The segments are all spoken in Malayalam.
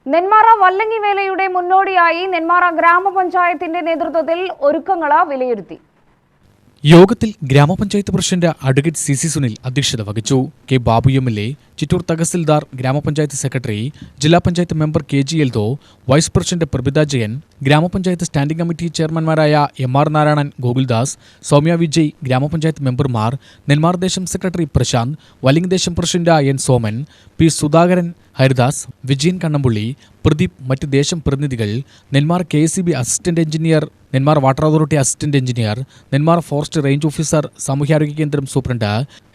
നെന്മാറ വല്ലങ്ങി വേലയുടെ മുന്നോടിയായി നെന്മാറ ഗ്രാമപഞ്ചായത്തിന്റെ നേതൃത്വത്തിൽ ഒരുക്കങ്ങൾ വിലയിരുത്തി. യോഗത്തിൽ ഗ്രാമപഞ്ചായത്ത് പ്രസിഡന്റ് അഡ്വക്കേറ്റ് സി സുനിൽ അധ്യക്ഷത വഹിച്ചു. K Babu MLA, Chittur tahsildar, gramapanchayat secretary, jilla panchayat member K G. Eldho, vice president Prabhitha Jayan, gramapanchayat standing committee ചെയർമാൻമാരായ എം.ആർ. നാരായണൻ, ഗോകുൽദാസ്, സൗമ്യ വിജയ്, ഗ്രാമപഞ്ചായത്ത് മെമ്പർമാർ, നെന്മാർ ദേശം സെക്രട്ടറി പ്രശാന്ത്, വല്ലിംഗ് ദേശം president N Soman, P Sudhakaran, Haridas, Vijayan Kannampully, Pradeep, മറ്റ് ദേശം പ്രതിനിധികൾ, Nenmara KSEB assistant engineer, Nenmara water authority assistant engineer, Nenmara forest range officer, സാമൂഹ്യാരോഗ്യ കേന്ദ്രം superintendent,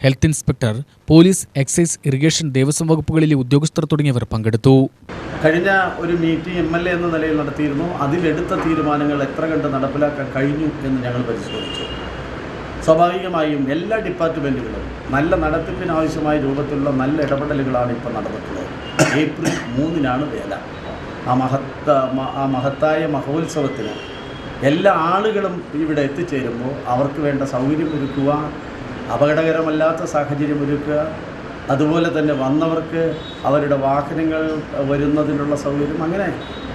health inspector, police, excise, irrigation, Devaswom വകുപ്പുകളിലെ ഉദ്യോഗസ്ഥർ തുടങ്ങിയവർ പങ്കെടുത്തു. കഴിഞ്ഞ ഒരു മീറ്റിംഗ് MLA എന്ന നിലയിൽ നടത്തിയിരുന്നു. അതിലെടുത്ത തീരുമാനങ്ങൾ എത്ര കണ്ട് നടപ്പിലാക്കാൻ കഴിഞ്ഞു എന്ന് ഞങ്ങൾ പരിശോധിച്ചു. സ്വാഭാവികമായും എല്ലാ ഡിപ്പാർട്ട്മെൻറ്റുകളും നല്ല നടത്തിപ്പിനാവശ്യമായ രൂപത്തിലുള്ള നല്ല ഇടപെടലുകളാണ് ഇപ്പോൾ നടന്നിട്ടുള്ളത്. ഏപ്രിൽ 3 വേല. ആ മഹത്തായ മഹോത്സവത്തിന് എല്ലാ ആളുകളും ഇവിടെ എത്തിച്ചേരുമ്പോൾ അവർക്ക് വേണ്ട സൗകര്യം ഒരുക്കുക, അപകടകരമല്ലാത്ത സാഹചര്യം ഒരുക്കുക, അതുപോലെ തന്നെ വന്നവർക്ക് അവരുടെ വാഹനങ്ങൾ വരുന്നതിനുള്ള സൗകര്യം, അങ്ങനെ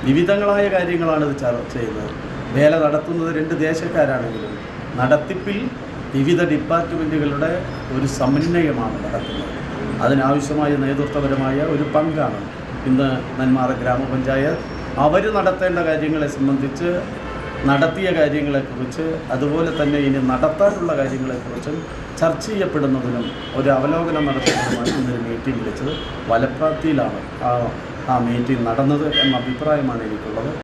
വിവിധങ്ങളായ കാര്യങ്ങളാണ് ഇത് ചെയ്യുന്നത്. വേല നടത്തുന്നത് 2 ദേശക്കാരാണെങ്കിലും നടത്തിപ്പിൽ വിവിധ ഡിപ്പാർട്ട്മെൻറ്റുകളുടെ ഒരു സമന്വയമാണ് നടക്കുന്നത്. അതിനാവശ്യമായ നേതൃത്വപരമായ ഒരു പങ്കാണ് ഇന്ന് നെന്മാറ ഗ്രാമപഞ്ചായത്ത് അവർ നടത്തേണ്ട കാര്യങ്ങളെ സംബന്ധിച്ച്, നടത്തിയ കാര്യങ്ങളെക്കുറിച്ച്, അതുപോലെ തന്നെ ഇനി നടത്താനുള്ള കാര്യങ്ങളെക്കുറിച്ചും ചർച്ച ചെയ്യപ്പെടുന്നതിനും ഒരു അവലോകനം നടത്തുന്നതിനുമാണ് ഇന്നൊരു മീറ്റിംഗ് വിളിച്ചത്. വലപ്രാപ്തിയിലാണ് ആ മീറ്റിംഗ് നടന്നത് എന്ന അഭിപ്രായമാണ് എനിക്കുള്ളത്.